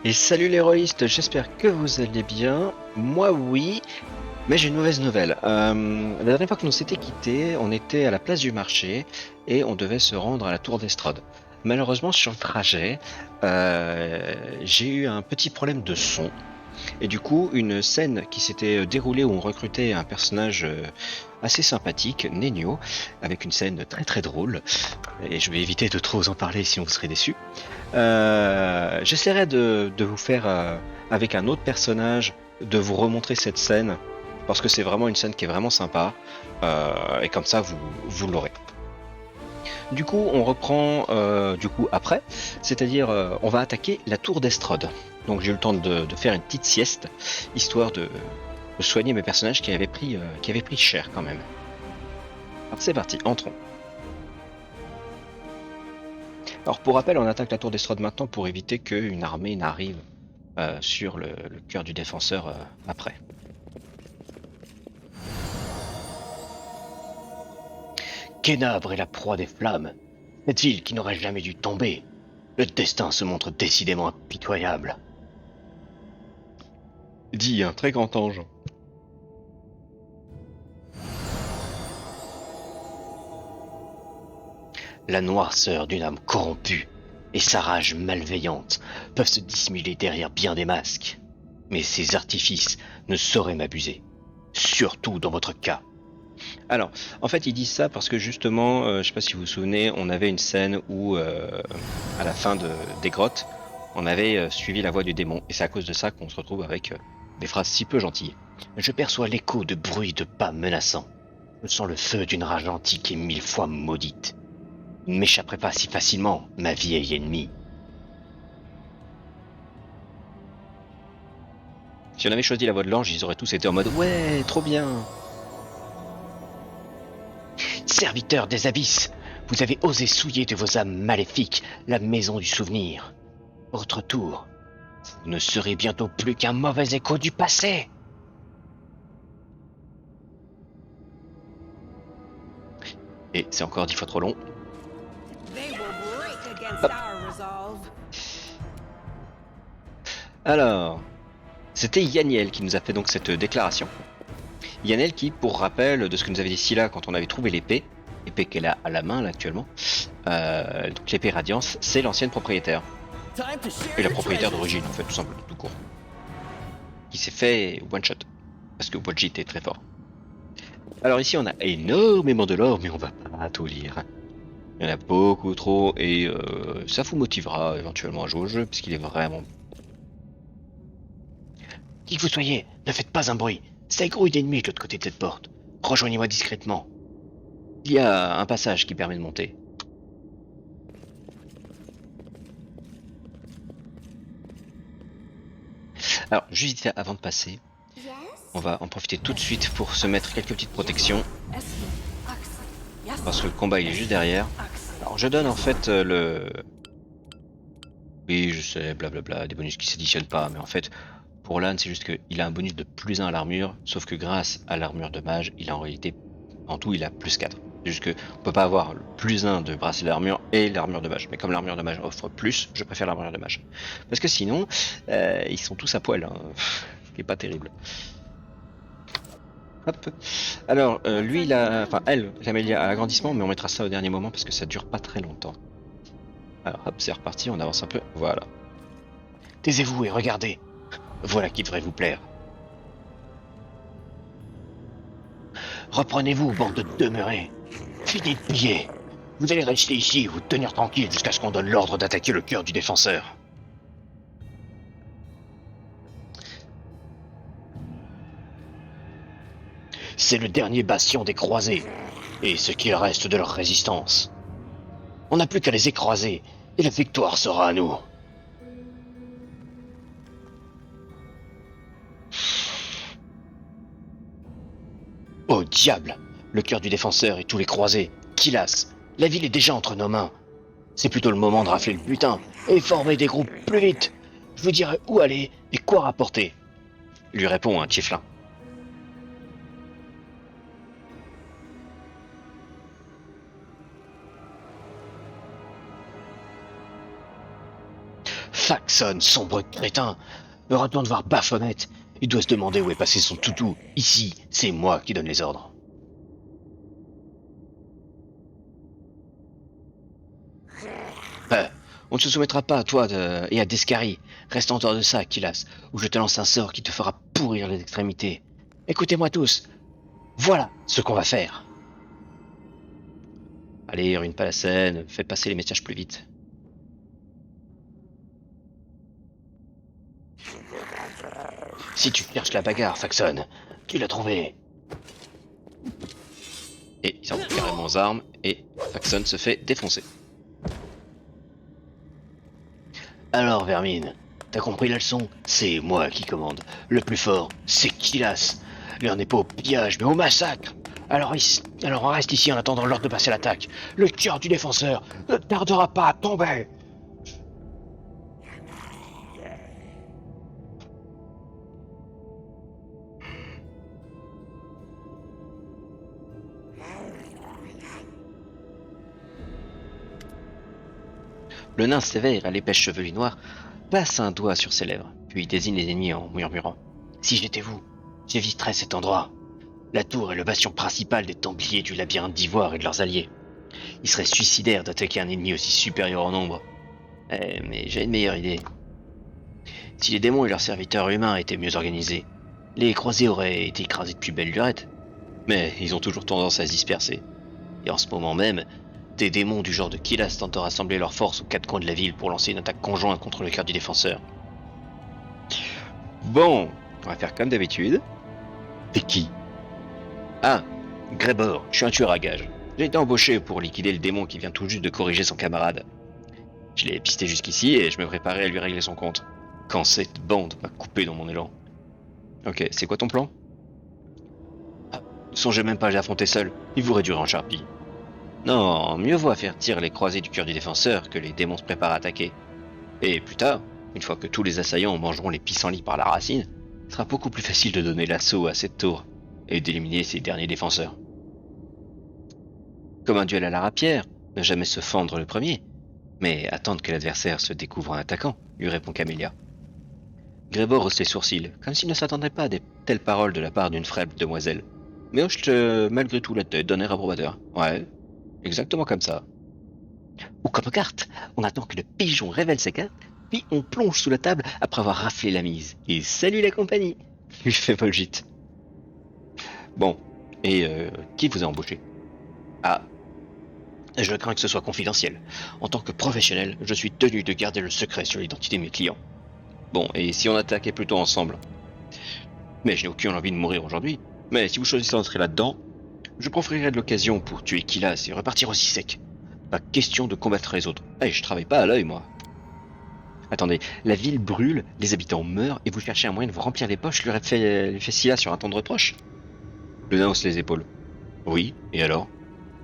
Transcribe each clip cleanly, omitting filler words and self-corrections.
Et salut les rôlistes, j'espère que vous allez bien. Moi oui, mais j'ai une mauvaise nouvelle. La dernière fois que nous s'était quittés, on était à la place du marché et on devait se rendre à la tour d'Estrade. Malheureusement sur le trajet, j'ai eu un petit problème de son. Et du coup, une scène qui s'était déroulée où on recrutait un personnage assez sympathique, Nenio, avec une scène très très drôle, et je vais éviter de trop vous en parler sinon vous serez déçus. J'essaierai de vous faire, avec un autre personnage, de vous remontrer cette scène, parce que c'est vraiment une scène qui est vraiment sympa, et comme ça vous l'aurez. Du coup, on reprend après, c'est-à-dire on va attaquer la tour d'Estrade. Donc j'ai eu le temps de faire une petite sieste, histoire de soigner mes personnages qui avaient pris cher quand même. Alors c'est parti, entrons. Alors pour rappel, on attaque la tour d'Estrade maintenant pour éviter qu'une armée n'arrive sur le cœur du défenseur après. Kénabre est la proie des flammes. Cette ville qui n'aurait jamais dû tomber. Le destin se montre décidément impitoyable. Dit un très grand ange. La noirceur d'une âme corrompue et sa rage malveillante peuvent se dissimuler derrière bien des masques. Mais ces artifices ne sauraient m'abuser. Surtout dans votre cas. Alors, en fait, ils disent ça parce que justement, je sais pas si vous vous souvenez, on avait une scène où, à la fin des grottes, on avait suivi la voie du démon. Et c'est à cause de ça qu'on se retrouve avec des phrases si peu gentilles. Je perçois l'écho de bruits de pas menaçants. Je sens le feu d'une rage antique et 1000 fois maudite. Vous ne m'échapperez pas si facilement, ma vieille ennemie. Si on avait choisi la voie de l'ange, ils auraient tous été en mode ouais, trop bien. Serviteur des abysses, vous avez osé souiller de vos âmes maléfiques la maison du souvenir. Votre tour, vous ne serez bientôt plus qu'un mauvais écho du passé. Et c'est encore 10 fois trop long. Hop. Alors, c'était Yaniel qui nous a fait donc cette déclaration. Yaniel qui, pour rappel de ce que nous avait dit Scylla quand on avait trouvé l'épée qu'elle a à la main là actuellement, donc l'épée Radiance, c'est l'ancienne propriétaire. Et la propriétaire d'origine en fait, tout simplement, tout court. Qui s'est fait one shot. Parce que Wajit est très fort. Alors ici on a énormément de l'or, mais on va pas tout lire. Il y en a beaucoup trop, et ça vous motivera éventuellement à jouer au jeu, puisqu'il est vraiment... Qui que vous soyez, ne faites pas un bruit. Ça grouille d'ennemis de l'autre côté de cette porte. Rejoignez-moi discrètement. Il y a un passage qui permet de monter. Alors, juste avant de passer, on va en profiter tout de suite pour se mettre quelques petites protections. Parce que le combat il est juste derrière. Alors je donne en fait le... Oui, je sais, blablabla, des bonus qui s'additionnent pas, mais en fait, pour l'âne, c'est juste qu'il a un bonus de plus 1 à l'armure, sauf que grâce à l'armure de mage, il a en réalité, en tout, il a plus 4. C'est juste que on peut pas avoir le plus 1 de bracelet d'armure et l'armure de mage. Mais comme l'armure de mage offre plus, je préfère l'armure de mage. Parce que sinon, ils sont tous à poil, hein. Ce qui est pas terrible. Hop. Alors, lui, il a... Enfin, elle, l'Amélia a agrandissement, mais on mettra ça au dernier moment parce que ça dure pas très longtemps. Alors, hop, c'est reparti, on avance un peu. Voilà. Taisez-vous et regardez. Voilà qui devrait vous plaire. Reprenez-vous, bande de demeurés. Fini de piller. Vous allez rester ici et vous tenir tranquille jusqu'à ce qu'on donne l'ordre d'attaquer le cœur du défenseur. C'est le dernier bastion des croisés, et ce qu'il reste de leur résistance. On n'a plus qu'à les écraser, et la victoire sera à nous. Oh diable! Le cœur du défenseur et tous les croisés. Kilas, la ville est déjà entre nos mains. C'est plutôt le moment de rafler le butin et former des groupes plus vite. Je vous dirai où aller et quoi rapporter. Lui répond un Tieflin. Fax Faxon, sombre crétin. Retourne voir Baphomet. Il doit se demander où est passé son toutou. Ici, c'est moi qui donne les ordres. On ne se soumettra pas à toi et à Descari. Reste en dehors de ça, Kilas, ou je te lance un sort qui te fera pourrir les extrémités. Écoutez-moi tous. Voilà ce qu'on va faire. Allez, ruine pas la scène, fais passer les messages plus vite. Si tu cherches la bagarre, Faxon, tu l'as trouvée. Et ils envoient carrément aux armes, et Faxon se fait défoncer. Alors, Vermine, t'as compris la leçon? C'est moi qui commande. Le plus fort, c'est Kilas. L'heure n'est pas au pillage, mais au massacre. Alors on reste ici en attendant l'ordre de passer l'attaque. Le cœur du défenseur ne tardera pas à tomber. Le nain sévère à l'épaisse chevelure noire passe un doigt sur ses lèvres, puis désigne les ennemis en murmurant. Si j'étais vous, j'éviterais cet endroit. La tour est le bastion principal des Templiers du labyrinthe d'Ivoire et de leurs alliés. Il serait suicidaire d'attaquer un ennemi aussi supérieur en nombre. Mais j'ai une meilleure idée. Si les démons et leurs serviteurs humains étaient mieux organisés, les croisés auraient été écrasés depuis belle lurette. Mais ils ont toujours tendance à se disperser. Et en ce moment même, des démons du genre de Kilas tentent de rassembler leurs forces aux quatre coins de la ville pour lancer une attaque conjointe contre le cœur du défenseur. Bon, on va faire comme d'habitude. T'es qui? Ah, Grébor, je suis un tueur à gages. J'ai été embauché pour liquider le démon qui vient tout juste de corriger son camarade. Je l'ai pisté jusqu'ici et je me préparais à lui régler son compte. Quand cette bande m'a coupé dans mon élan. Ok, c'est quoi ton plan? Ne songez même pas à l'affronter seul, il vous réduirait en charpie. Non, mieux vaut avertir les croisés du cœur du défenseur que les démons se préparent à attaquer. Et plus tard, une fois que tous les assaillants mangeront les pissenlits par la racine, il sera beaucoup plus facile de donner l'assaut à cette tour et d'éliminer ses derniers défenseurs. Comme un duel à la rapière, ne jamais se fendre le premier, mais attendre que l'adversaire se découvre en attaquant, lui répond Camélia. Grébor hausse les sourcils, comme s'il ne s'attendait pas à de telles paroles de la part d'une frêle demoiselle, mais hoche malgré tout la tête d'un air approbateur. Ouais, exactement comme ça. Ou comme carte, on attend que le pigeon révèle ses cartes, puis on plonge sous la table après avoir raflé la mise. Et salut la compagnie, lui fait Volgit. Bon, et qui vous a embauché? Ah, je crains que ce soit confidentiel. En tant que professionnel, je suis tenu de garder le secret sur l'identité de mes clients. Bon, et si on attaquait plutôt ensemble? Mais je n'ai aucune envie de mourir aujourd'hui. Mais si vous choisissez d'entrer là-dedans, je profiterai de l'occasion pour tuer Kilas et repartir aussi sec. Pas question de combattre les autres. Je travaille pas à l'œil, moi. Attendez, la ville brûle, les habitants meurent, et vous cherchez un moyen de vous remplir les poches, lui fait Scylla sur un ton de reproche? Le nain hausse les épaules. Oui, et alors?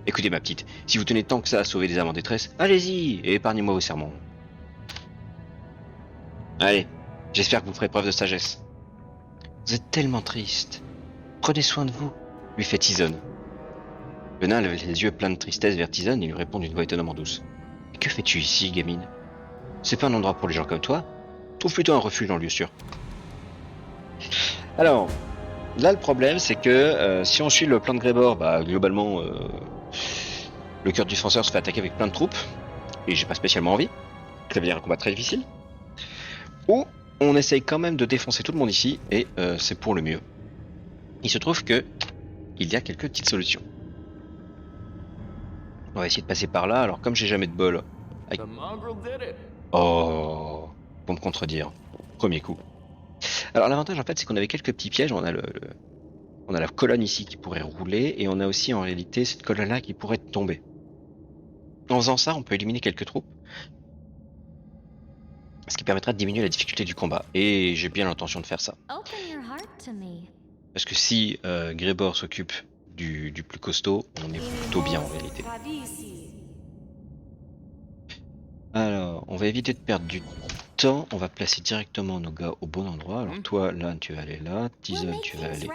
Écoutez ma petite, si vous tenez tant que ça à sauver des âmes en détresse, allez-y, et épargnez-moi vos sermons. Allez, j'espère que vous ferez preuve de sagesse. Vous êtes tellement triste. Prenez soin de vous, lui fait Tizone. Le nain lève les yeux pleins de tristesse vers Tizone et lui répond d'une voix étonnamment douce. Que fais-tu ici, gamine? C'est pas un endroit pour les gens comme toi. Trouve plutôt un refuge en lieu sûr. Alors, là le problème c'est que si on suit le plan de Grébor, globalement le cœur du défenseur se fait attaquer avec plein de troupes, et j'ai pas spécialement envie. Ça veut dire un combat très difficile. Ou on essaye quand même de défoncer tout le monde ici, et c'est pour le mieux. Il se trouve que il y a quelques petites solutions. On va essayer de passer par là, alors comme j'ai jamais de bol. Oh, pour me contredire. Premier coup. Alors l'avantage en fait c'est qu'on avait quelques petits pièges, on a la colonne ici qui pourrait rouler, et on a aussi en réalité cette colonne là qui pourrait tomber. En faisant ça, on peut éliminer quelques troupes, ce qui permettra de diminuer la difficulté du combat, et j'ai bien l'intention de faire ça. Parce que si Grébor s'occupe du plus costaud, on est plutôt bien en réalité. Alors, on va éviter de perdre du temps, on va placer directement nos gars au bon endroit. Alors toi, là, tu vas aller là, Tizone, tu vas aller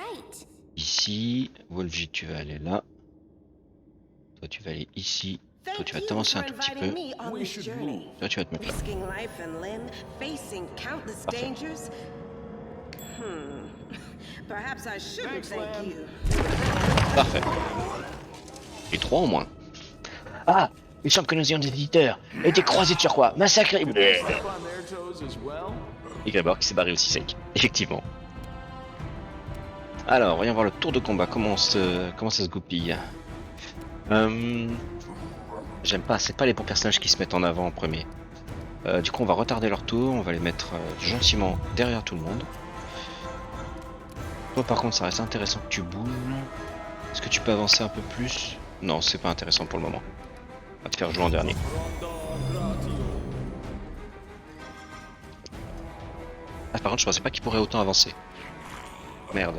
ici, Volgi, tu vas aller là. Toi, tu vas aller ici, Toi, tu vas t'avancer un tout petit peu. Toi, tu vas te mettre là. Parfait. Parfait. Et 3 en moins. Ah, il semble que nous ayons des éditeurs. Et des croisés de surcroît. Massacrés. Et Grébor qui s'est barré aussi sec. Effectivement. Alors, voyons voir le tour de combat. Comment ça se goupille. J'aime pas, c'est pas les bons personnages qui se mettent en avant en premier. Du coup, on va retarder leur tour. On va les mettre gentiment derrière tout le monde. Toi, par contre, ça reste intéressant que tu bouges. Est-ce que tu peux avancer un peu plus? Non, c'est pas intéressant pour le moment. On va te faire jouer en dernier. Ah, par contre, je pensais pas qu'il pourrait autant avancer. Merde.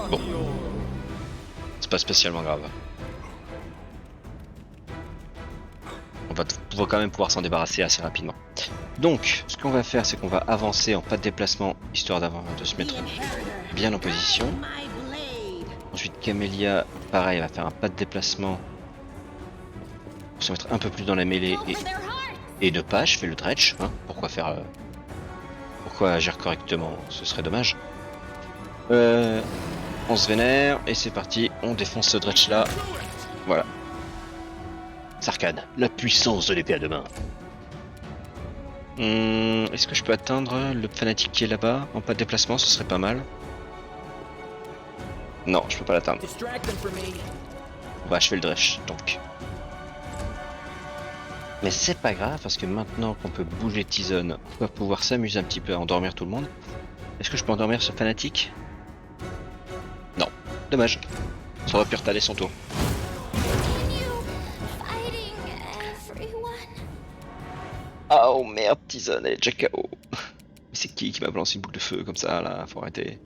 Bon. C'est pas spécialement grave. On va quand même pouvoir s'en débarrasser assez rapidement. Donc, ce qu'on va faire, c'est qu'on va avancer en pas de déplacement, histoire de se mettre bien en position. Ensuite, Camélia, pareil, va faire un pas de déplacement pour se mettre un peu plus dans la mêlée et ne pas achever le dredge. Hein. Pourquoi agir correctement? Ce serait dommage. On se vénère et c'est parti. On défonce ce dredge là. Voilà. Sarkhan, la puissance de l'épée à deux mains. Est-ce que je peux atteindre le fanatique qui est là-bas en pas de déplacement? Ce serait pas mal. Non, je peux pas l'atteindre. On va achever le dredge donc. Mais c'est pas grave parce que maintenant qu'on peut bouger Tizon, on va pouvoir s'amuser un petit peu à endormir tout le monde. Est-ce que je peux endormir ce fanatique? Non, dommage. Ça aurait pu retarder son tour. Oh merde, Tizon, elle est déjà KO. Mais c'est qui m'a balancé une boule de feu comme ça là? Faut arrêter.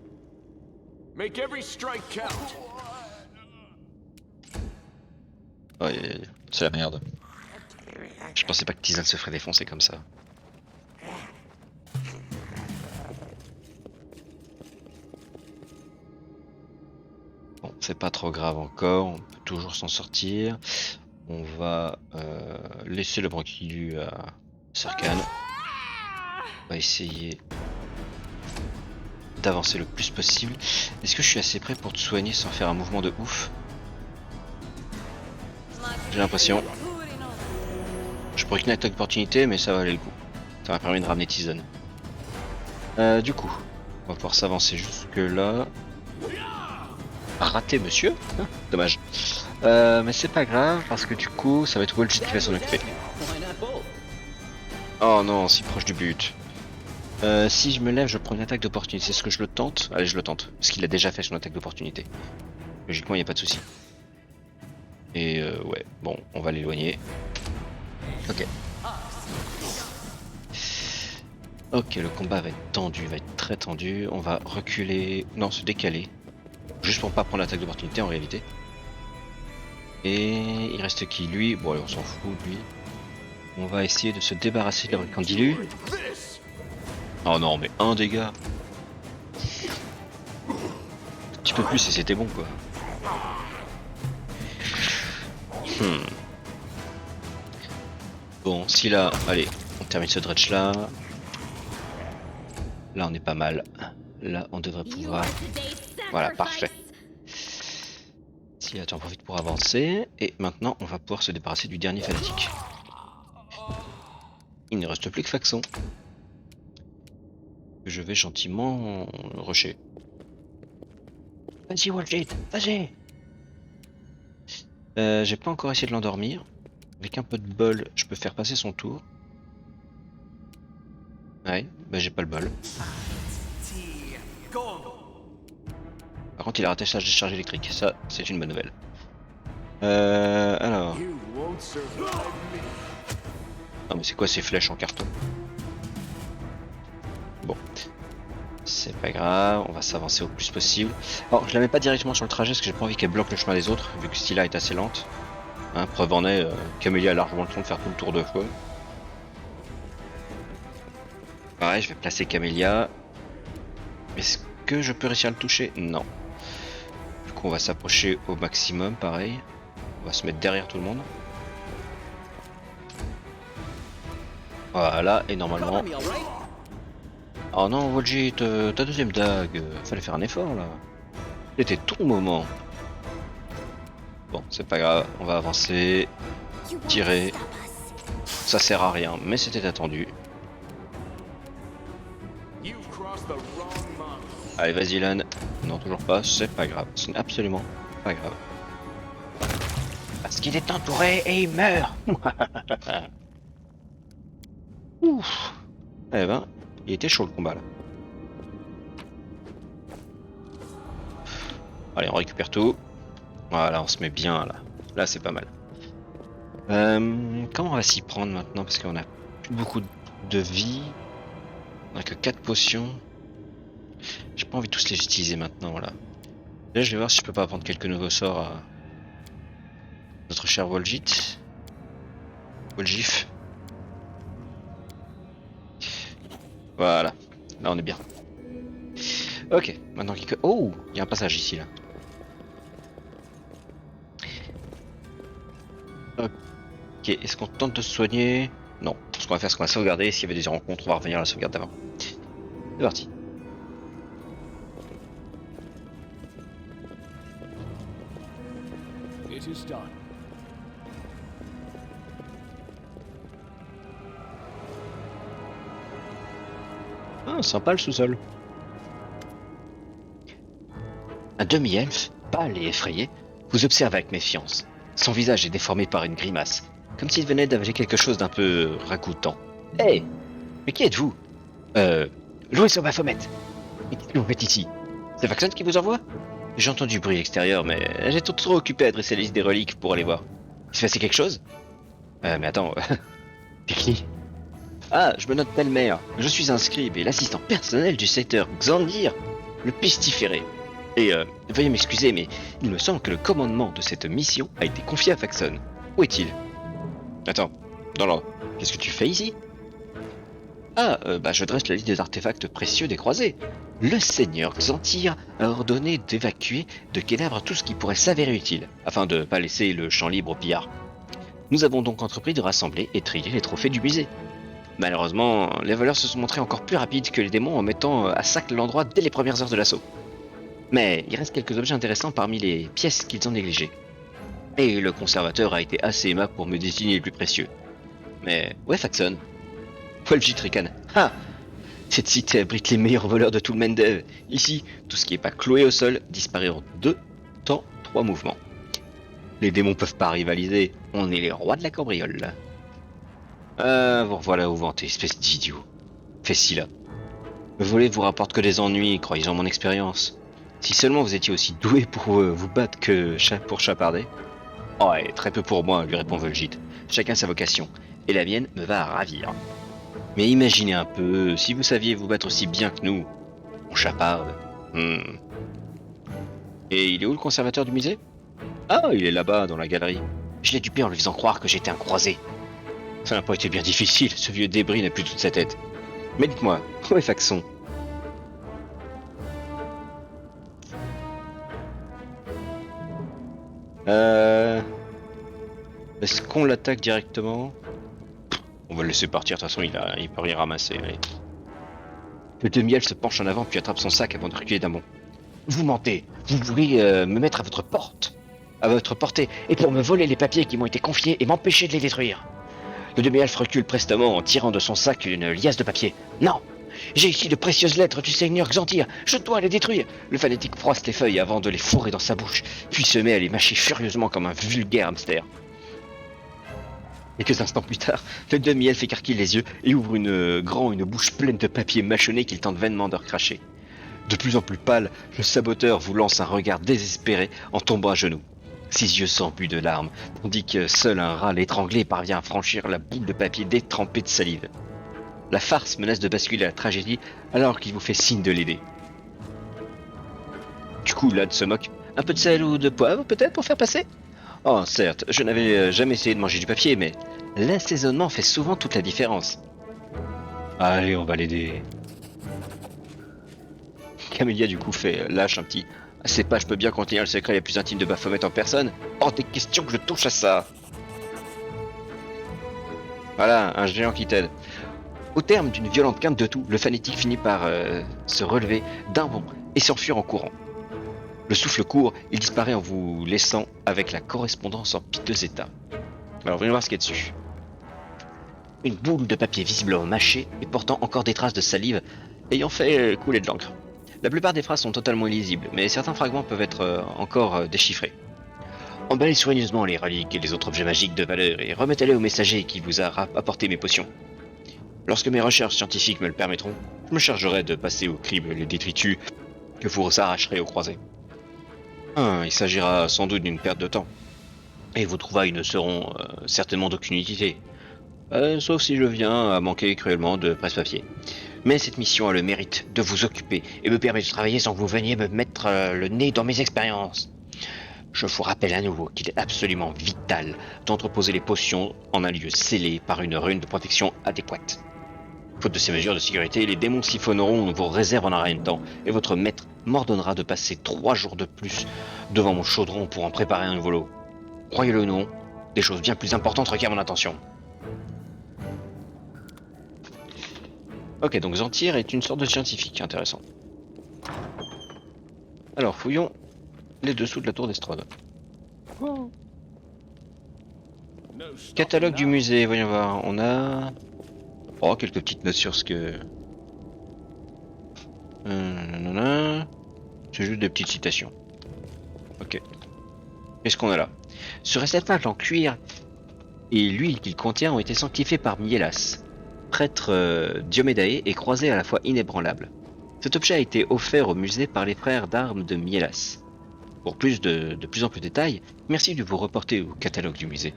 Oh, c'est la merde. Je pensais pas que Tizon se ferait défoncer comme ça. Bon, c'est pas trop grave encore, on peut toujours s'en sortir. On va laisser le branquilu à Sarkhan. On va essayer d'avancer le plus possible. Est-ce que je suis assez prêt pour te soigner sans faire un mouvement de ouf? J'ai l'impression. Je pourrais qu'une attaque d'opportunité, mais ça valait le coup. Ça m'a permis de ramener Tizon. Du coup, on va pouvoir s'avancer jusque là. Raté, monsieur. Dommage. Mais c'est pas grave parce que du coup, ça va être Waljet qui va s'en occuper. Oh non, si proche du but. Si je me lève, je prends une attaque d'opportunité. Est-ce que je le tente? Allez, je le tente. Parce qu'il a déjà fait son attaque d'opportunité. Logiquement, il n'y a pas de souci. Et ouais, bon, on va l'éloigner. Ok. Ok, le combat va être tendu, va être très tendu. On va reculer, non, se décaler. Juste pour pas prendre l'attaque d'opportunité en réalité. Et il reste qui? Lui? Bon, allez, on s'en fout, lui. On va essayer de se débarrasser de Candilu. Oh non, mais un dégât. Un petit peu plus et c'était bon, quoi. Bon, si là, allez, on termine ce dredge là. Là, on est pas mal. Là, on devrait pouvoir. Voilà, parfait. Si là, tu en profites pour avancer. Et maintenant, on va pouvoir se débarrasser du dernier fanatique. Il ne reste plus que Faxon. Je vais gentiment rusher. Vas-y, Waljet, vas-y. J'ai pas encore essayé de l'endormir. Avec un peu de bol, je peux faire passer son tour. Ouais, bah j'ai pas le bol. Par contre, il a raté sa décharge électrique. Ça, c'est une bonne nouvelle. Alors. Non, mais c'est quoi ces flèches en carton? Bon. C'est pas grave, on va s'avancer au plus possible. Alors, je la mets pas directement sur le trajet parce que j'ai pas envie qu'elle bloque le chemin des autres, vu que Stila est assez lente. Hein, preuve en est, Camélia a largement le temps de faire tout le tour 2 fois. Pareil, je vais placer Camélia. Est-ce que je peux réussir à le toucher? Non. Du coup, on va s'approcher au maximum, pareil. On va se mettre derrière tout le monde. Voilà, et normalement... Oh non, Volji, ta deuxième dague, fallait faire un effort là. C'était ton moment. Bon, c'est pas grave, on va avancer. Tirer. Ça sert à rien, mais c'était attendu. Allez, vas-y, Lan. Non, toujours pas, c'est pas grave. C'est absolument pas grave. Parce qu'il est entouré et il meurt. Ouf. Eh ben, il était chaud le combat là. Allez, on récupère tout. Voilà, on se met bien là. Là, c'est pas mal. Comment on va s'y prendre maintenant? Parce qu'on a plus beaucoup de vie. On a que 4 potions. J'ai pas envie de tous les utiliser maintenant là. Là, je vais voir si je peux pas apprendre quelques nouveaux sorts à notre cher Voljit. Voljif. Voilà. Là, on est bien. Ok. Maintenant qu'il... Oh, il y a un passage ici là. Ok, est-ce qu'on tente de se soigner? Non. Ce qu'on va faire, c'est qu'on va sauvegarder. S'il y avait des rencontres, on va revenir à la sauvegarde d'avant. C'est parti. It is done. Ah, sympa le sous-sol. Un demi-elfe, pâle et effrayé, vous observe avec méfiance. Son visage est déformé par une grimace, comme s'il venait d'avaler quelque chose d'un peu ragoûtant. Hé, mais qui êtes-vous? Louis sur Baphomet. Mais qu'est-ce que vous faites ici? C'est Vaxon qui vous envoie? J'ai entendu du bruit extérieur, mais j'étais trop occupé à dresser la liste des reliques pour aller voir. Il s'est passé quelque chose? Mais attends, t'es qui? Ah, je me nomme Pelmer. Je suis un scribe et l'assistant personnel du secteur Xandir, le pestiféré. Et veuillez m'excuser, mais il me semble que le commandement de cette mission a été confié à Faxon. Où est-il? Attends, non, qu'est-ce que tu fais ici? Ah, je dresse la liste des artefacts précieux des croisés. Le seigneur Xantir a ordonné d'évacuer de Kénabre tout ce qui pourrait s'avérer utile, afin de ne pas laisser le champ libre aux pillards. Nous avons donc entrepris de rassembler et trier les trophées du musée. Malheureusement, les voleurs se sont montrés encore plus rapides que les démons en mettant à sac l'endroit dès les premières heures de l'assaut. Mais il reste quelques objets intéressants parmi les pièces qu'ils ont négligées. Et le conservateur a été assez aimable pour me désigner les plus précieux. Mais ouais, Faxon. Voljit ricane. Ah, cette cité abrite les meilleurs voleurs de tout le Mendev. Ici, tout ce qui n'est pas cloué au sol disparaît en 2 temps 3 mouvements. Les démons peuvent pas rivaliser, on est les rois de la cambriole. Vous revoilà où vanter, espèce d'idiot. Fais ci là. Me voler vous rapporte que des ennuis, croyez-en mon expérience. Si seulement vous étiez aussi doué pour vous battre que pour chaparder. Oh, et très peu pour moi, lui répond Voljit. Chacun sa vocation, et la mienne me va à ravir. Mais imaginez un peu, si vous saviez vous battre aussi bien que nous. On chaparde. Et il est où le conservateur du musée? Ah, il est là-bas, dans la galerie. Je l'ai dupé en lui faisant croire que j'étais un croisé. Ça n'a pas été bien difficile, ce vieux débris n'a plus toute sa tête. Mais dites-moi, où est Faxon? Est-ce qu'on l'attaque directement? On va le laisser partir, de toute façon il peut rien ramasser. Allez. Le demi-elfe se penche en avant puis attrape son sac avant de reculer d'un bond. Vous mentez, vous voulez me mettre à votre portée, et pour me voler les papiers qui m'ont été confiés et m'empêcher de les détruire. Le demi-elfe recule prestement en tirant de son sac une liasse de papier. Non! J'ai ici de précieuses lettres du seigneur Xantir, je dois les détruire! Le fanatique froisse les feuilles avant de les fourrer dans sa bouche, puis se met à les mâcher furieusement comme un vulgaire hamster. Quelques instants plus tard, le demi-elfe écarquille les yeux et ouvre une bouche pleine de papier mâchonné qu'il tente vainement de recracher. De plus en plus pâle, le saboteur vous lance un regard désespéré en tombant à genoux. Ses yeux s'embuent de larmes, tandis que seul un râle étranglé parvient à franchir la boule de papier détrempée de salive. La farce menace de basculer à la tragédie alors qu'il vous fait signe de l'aider. Du coup, Lad se moque. Un peu de sel ou de poivre peut-être pour faire passer? Oh, certes, je n'avais jamais essayé de manger du papier, mais l'assaisonnement fait souvent toute la différence. Allez, on va l'aider. Camélia du coup lâche un petit C'est pas, je peux bien contenir le secret les plus intimes de Baphomet en personne. Hors des questions que je touche à ça. Voilà, un géant qui t'aide. Au terme d'une violente quinte de tout, le fanatique finit par se relever d'un bond et s'enfuir en courant. Le souffle court, il disparaît en vous laissant avec la correspondance en piteux état. Alors voyons voir ce qu'il y a dessus. Une boule de papier visiblement mâchée et portant encore des traces de salive ayant fait couler de l'encre. La plupart des phrases sont totalement illisibles, mais certains fragments peuvent être encore déchiffrés. Emballez soigneusement les reliques et les autres objets magiques de valeur et remettez-les au messager qui vous a apporté mes potions. Lorsque mes recherches scientifiques me le permettront, je me chargerai de passer au crible les détritus que vous arracherez aux croisés. Il s'agira sans doute d'une perte de temps, et vos trouvailles ne seront certainement d'aucune utilité, sauf si je viens à manquer cruellement de presse-papier. Mais cette mission a le mérite de vous occuper et me permet de travailler sans que vous veniez me mettre le nez dans mes expériences. Je vous rappelle à nouveau qu'il est absolument vital d'entreposer les potions en un lieu scellé par une rune de protection adéquate. Faute de ces mesures de sécurité, les démons siphonneront vos réserves en un rien de temps, et votre maître m'ordonnera de passer 3 jours de plus devant mon chaudron pour en préparer un nouveau lot. Croyez-le ou non, des choses bien plus importantes requièrent mon attention. Ok, donc Zantir est une sorte de scientifique, intéressant. Alors, fouillons les dessous de la tour d'Estrade. Oh. Catalogue du musée, voyons voir, on a... Oh, quelques petites notes sur ce que... C'est juste des petites citations. Ok. Qu'est-ce qu'on a là? Ce réceptacle en cuir et l'huile qu'il contient ont été sanctifiés par Mielas, prêtre Diomédae et croisé à la fois inébranlable. Cet objet a été offert au musée par les frères d'armes de Mielas. Pour plus de plus en plus de détails, merci de vous reporter au catalogue du musée.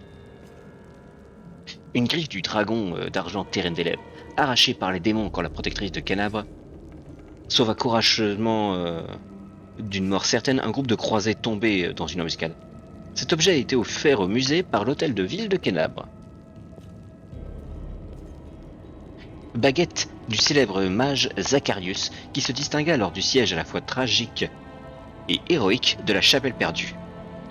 Une griffe du dragon d'argent Terendelev, arrachée par les démons quand la protectrice de Canabre sauva courageusement d'une mort certaine un groupe de croisés tombés dans une embuscade. Cet objet a été offert au musée par l'hôtel de ville de Canabre. Baguette du célèbre mage Zacharius qui se distingua lors du siège à la fois tragique et héroïque de la chapelle perdue.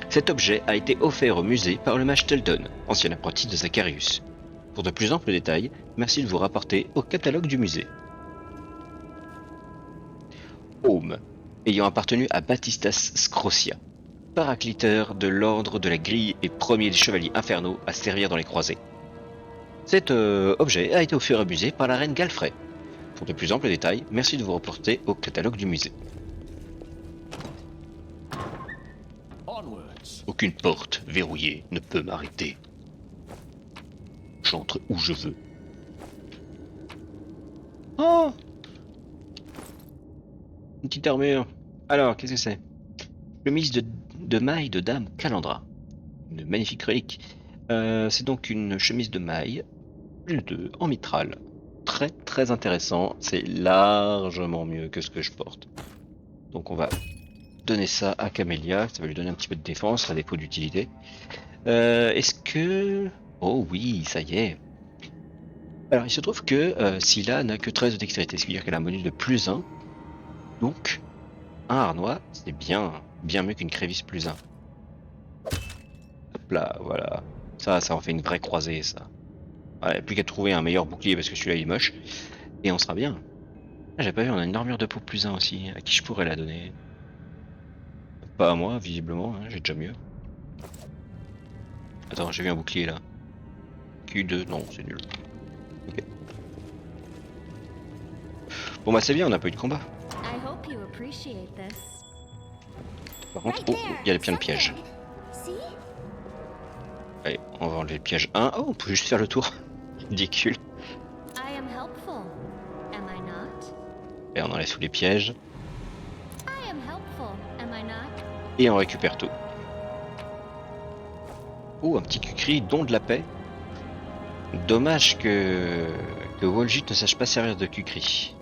Cet objet a été offert au musée par le mage Teldon, ancien apprenti de Zacharius. Pour de plus amples détails, merci de vous rapporter au catalogue du musée. Aume, ayant appartenu à Battistas Scrocia, paracliteur de l'ordre de la grille et premier des chevaliers infernaux à servir dans les croisées. Cet objet a été offert au musée par la reine Galfrey. Pour de plus amples détails, merci de vous reporter au catalogue du musée. Aucune porte verrouillée ne peut m'arrêter. J'entre où je veux. Oh! Une petite armure. Alors, qu'est-ce que c'est? Chemise de maille de dame Calandra. Une magnifique relique. C'est donc une chemise de maille, plus de en mitral. Très très intéressant. C'est largement mieux que ce que je porte. Donc on va donner ça à Camélia. Ça va lui donner un petit peu de défense à défaut d'utilité. Est-ce que... Oh oui, ça y est. Alors il se trouve que Scylla n'a que 13 de dextérité, ce qui veut dire qu'elle a un bonus de plus 1. Donc, un harnois, c'est bien mieux qu'une crévisse plus 1. Hop là, voilà. Ça en fait une vraie croisée, ça. Ouais, plus qu'à trouver un meilleur bouclier parce que celui-là il est moche. Et on sera bien. Ah, j'ai pas vu, on a une armure de peau plus 1 aussi. À qui je pourrais la donner? Pas à moi, visiblement, hein, j'ai déjà mieux. Attends, j'ai vu un bouclier là. Q2, non, c'est nul. Ok. Bon bah c'est bien, on n'a pas eu de combat. Par contre, oh, il y a les pieds de piège. Allez, on va enlever le piège 1. Oh, on peut juste faire le tour. Ridicule. Et on enlève tous les pièges. Et on récupère tout. Oh, un petit Kukri, don de la paix. Dommage que Walljit ne sache pas servir de Kukri.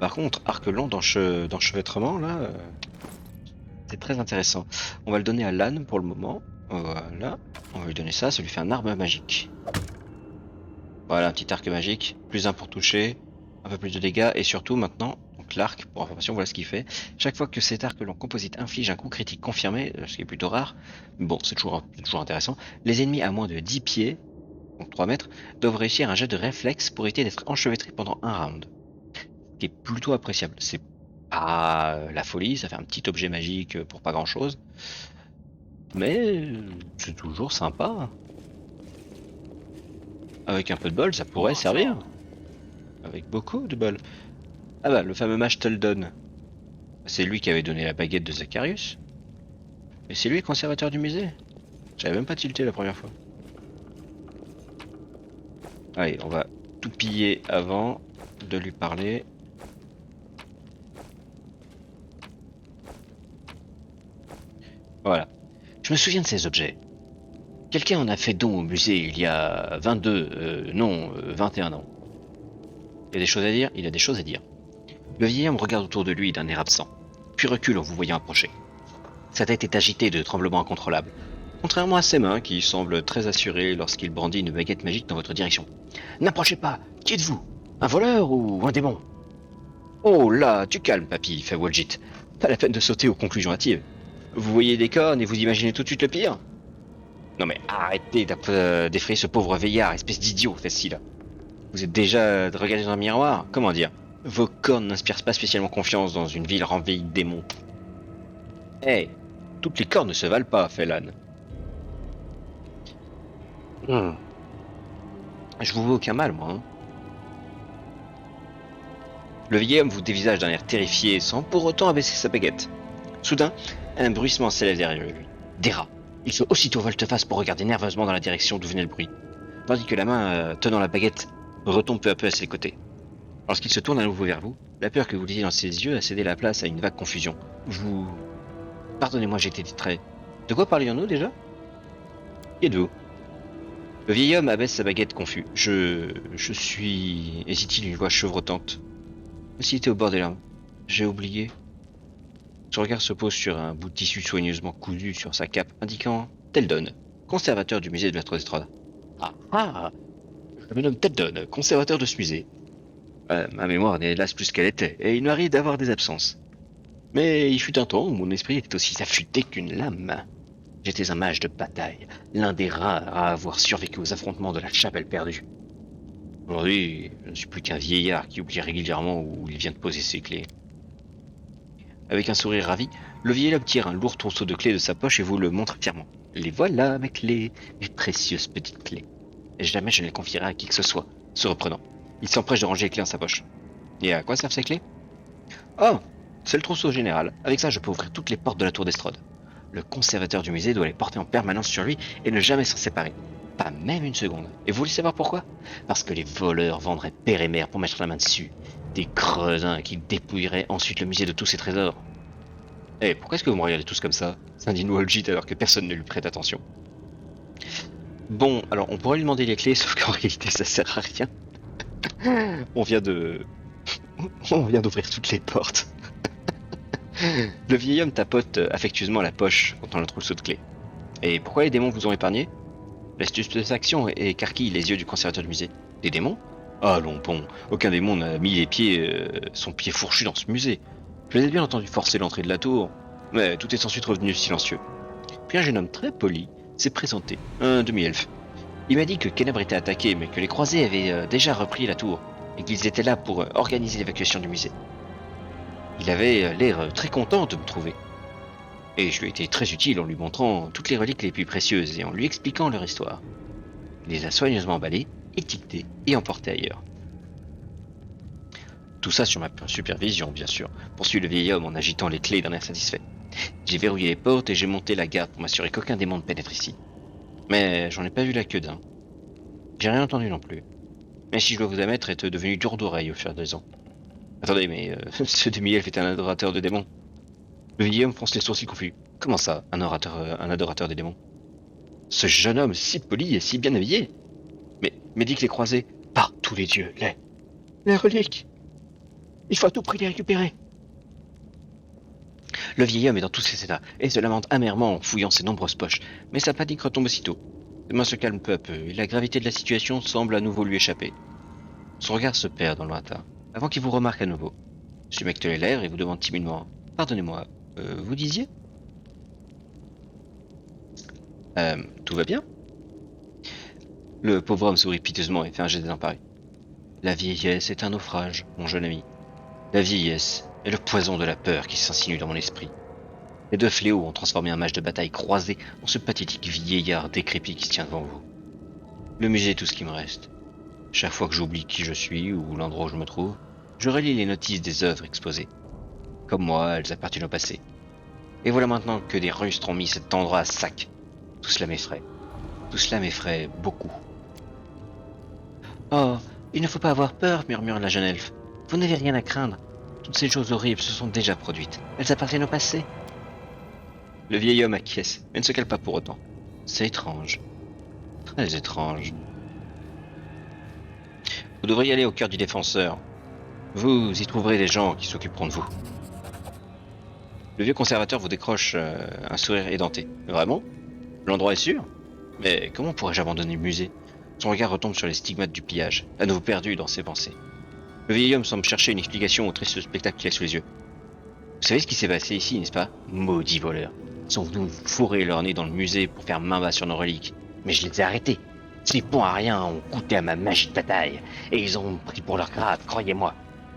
Par contre, arc long d'enchevêtrement, là, c'est très intéressant. On va le donner à Lan pour le moment. Voilà, on va lui donner ça, ça lui fait un arme magique. Voilà, un petit arc magique, plus 1 pour toucher, un peu plus de dégâts, et surtout maintenant, donc donc l'arc, pour information, voilà ce qu'il fait. Chaque fois que cet arc long composite inflige un coup critique confirmé, ce qui est plutôt rare, bon, c'est toujours intéressant, les ennemis à moins de 10 pieds, donc 3 mètres, doivent réussir un jet de réflexe pour éviter d'être enchevêtrés pendant un round. Ce qui est plutôt appréciable. C'est pas la folie, ça fait un petit objet magique pour pas grand chose. Mais c'est toujours sympa. Avec un peu de bol, ça pourrait servir. Avec beaucoup de bol. Ah bah, le fameux mage Teldon. C'est lui qui avait donné la baguette de Zacharius. Et c'est lui le conservateur du musée. J'avais même pas tilté la première fois. Allez, on va tout piller avant de lui parler. Voilà. Je me souviens de ces objets. Quelqu'un en a fait don au musée il y a 21 ans. Il y a des choses à dire, il a des choses à dire. Le vieillard me regarde autour de lui d'un air absent, puis recule en vous voyant approcher. Sa tête est agitée de tremblements incontrôlables, contrairement à ses mains qui semblent très assurées lorsqu'il brandit une baguette magique dans votre direction. N'approchez pas, qui êtes-vous? Un voleur ou un démon? Oh là, tu calmes, papy, fait Walgit. Pas la peine de sauter aux conclusions hâtives. Vous voyez des cornes et vous imaginez tout de suite le pire? Non mais arrêtez d'effrayer ce pauvre vieillard, espèce d'idiot, fait-il. Vous êtes déjà regardé dans un miroir? Comment dire? Vos cornes n'inspirent pas spécialement confiance dans une ville envahie de démons. Hey, toutes les cornes ne se valent pas, fait l'âne. Je vous veux aucun mal, moi. Hein. Le vieil homme vous dévisage d'un air terrifié sans pour autant abaisser sa baguette. Soudain, un bruissement s'élève derrière lui. Des rats. Il fait aussitôt volte-face pour regarder nerveusement dans la direction d'où venait le bruit, tandis que la main tenant la baguette retombe peu à peu à ses côtés. Lorsqu'il se tourne à nouveau vers vous, la peur que vous lisiez dans ses yeux a cédé la place à une vague confusion. Vous... Pardonnez-moi, j'ai été distrait. De quoi parlions-nous déjà? Qui êtes-vous? Le vieil homme abaisse sa baguette confus. Je suis... hésite-t-il d'une voix chevrotante. S'il était au bord des larmes. J'ai oublié. Son regard se pose sur un bout de tissu soigneusement cousu sur sa cape, indiquant Teldon, conservateur du musée de Maître d'Estrade. Ah ah! Je me nomme Teldon, conservateur de ce musée. Ma mémoire n'est hélas plus qu'elle était, et il m'arrive d'avoir des absences. Mais il fut un temps où mon esprit était aussi affûté qu'une lame. J'étais un mage de bataille, l'un des rares à avoir survécu aux affrontements de la chapelle perdue. Aujourd'hui, je ne suis plus qu'un vieillard qui oublie régulièrement où il vient de poser ses clés. Avec un sourire ravi, le vieil homme tire un lourd trousseau de clés de sa poche et vous le montre fièrement. Les voilà, mes clés, mes précieuses petites clés. Et jamais je ne les confierai à qui que ce soit. Se reprenant, il s'empresse de ranger les clés dans sa poche. Et à quoi servent ces clés? Oh, c'est le trousseau général. Avec ça, je peux ouvrir toutes les portes de la tour d'Estrade. Le conservateur du musée doit les porter en permanence sur lui et ne jamais s'en séparer. Pas même une seconde. Et vous voulez savoir pourquoi? Parce que les voleurs vendraient père et mère pour mettre la main dessus. Des creusins qui dépouilleraient ensuite le musée de tous ses trésors. Eh, pourquoi est-ce que vous me regardez tous comme ça? s'indigne Walgit alors que personne ne lui prête attention. Bon, alors on pourrait lui demander les clés, sauf qu'en réalité ça sert à rien. On vient d'ouvrir toutes les portes. Le vieil homme tapote affectueusement la poche contenant le trousseau de clés. Et pourquoi les démons vous ont épargné? La stupéfaction écarquille les yeux du conservateur du musée. Des démons? Allons bon, aucun démon n'a mis son pied fourchu dans ce musée. Je les ai bien entendu forcer l'entrée de la tour, mais tout est ensuite revenu silencieux. Puis un jeune homme très poli s'est présenté, un demi-elfe. Il m'a dit que Kenabres était attaqué, mais que les croisés avaient déjà repris la tour, et qu'ils étaient là pour organiser l'évacuation du musée. Il avait l'air très content de me trouver. Et je lui ai été très utile en lui montrant toutes les reliques les plus précieuses et en lui expliquant leur histoire. Il les a soigneusement emballées, étiquetées et emportées ailleurs. Tout ça sur ma supervision, bien sûr, poursuit le vieil homme en agitant les clés d'un air satisfait. J'ai verrouillé les portes et j'ai monté la garde pour m'assurer qu'aucun démon ne pénètre ici. Mais j'en ai pas vu la queue d'un. J'ai rien entendu non plus. Mais si je dois vous admettre, être devenu dur d'oreille au fur des ans. Attendez, mais ce demi-elfe est un adorateur de démons. Le vieil homme fronce les sourcils confus. Comment ça, un adorateur des démons? Ce jeune homme si poli et si bien habillé. Mais dit que les croisés, par tous les dieux, les reliques. Il faut à tout prix les récupérer. Le vieil homme est dans tous ses états et se lamente amèrement en fouillant ses nombreuses poches, mais sa panique retombe aussitôt. Ses mains se calment peu à peu et la gravité de la situation semble à nouveau lui échapper. Son regard se perd dans le lointain, avant qu'il vous remarque à nouveau. Smecte les lèvres et vous demande timidement. Pardonnez-moi, vous disiez Tout va bien? Le pauvre homme sourit piteusement et fait un geste d'emparer. La vieillesse est un naufrage, mon jeune ami. La vieillesse est le poison de la peur qui s'insinue dans mon esprit. Les deux fléaux ont transformé un mage de bataille croisé en ce pathétique vieillard décrépit qui se tient devant vous. Le musée est tout ce qui me reste. Chaque fois que j'oublie qui je suis ou l'endroit où je me trouve, je relis les notices des œuvres exposées. Comme moi, elles appartiennent au passé. Et voilà maintenant que des rustres ont mis cet endroit à sac. Tout cela m'effraie. Tout cela m'effraie beaucoup. Oh, il ne faut pas avoir peur, murmure la jeune elfe. Vous n'avez rien à craindre. Toutes ces choses horribles se sont déjà produites. Elles appartiennent au passé. Le vieil homme acquiesce, mais ne se cale pas pour autant. C'est étrange. Très étrange. Vous devriez aller au cœur du défenseur. Vous y trouverez des gens qui s'occuperont de vous. Le vieux conservateur vous décroche un sourire édenté. Vraiment? L'endroit est sûr? Mais comment pourrais-je abandonner le musée? Son regard retombe sur les stigmates du pillage, à nouveau perdu dans ses pensées. Le vieil homme semble chercher une explication au triste spectacle qu'il a sous les yeux. Vous savez ce qui s'est passé ici, n'est-ce pas? Maudits voleurs. Ils sont venus fourrer leur nez dans le musée pour faire main basse sur nos reliques. Mais je les ai arrêtés. Ces bons à rien ont goûté à ma magie de bataille, et ils ont pris pour leur grade, croyez-moi.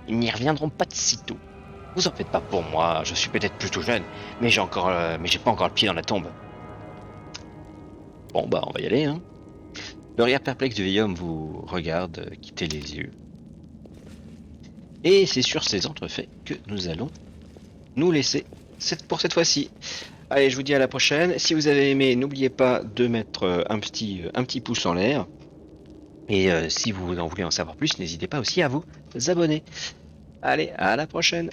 Ils n'y reviendront pas de sitôt. Vous en faites pas pour moi, je suis peut-être plutôt jeune, mais j'ai pas encore le pied dans la tombe. Bon bah on va y aller, hein. Le regard perplexe du vieil homme vous regarde quitter les yeux. Et c'est sur ces entrefaits que nous allons nous laisser pour cette fois-ci. Allez, je vous dis à la prochaine. Si vous avez aimé, n'oubliez pas de mettre un petit pouce en l'air. Et si vous en voulez en savoir plus, n'hésitez pas aussi à vous abonner. Allez, à la prochaine.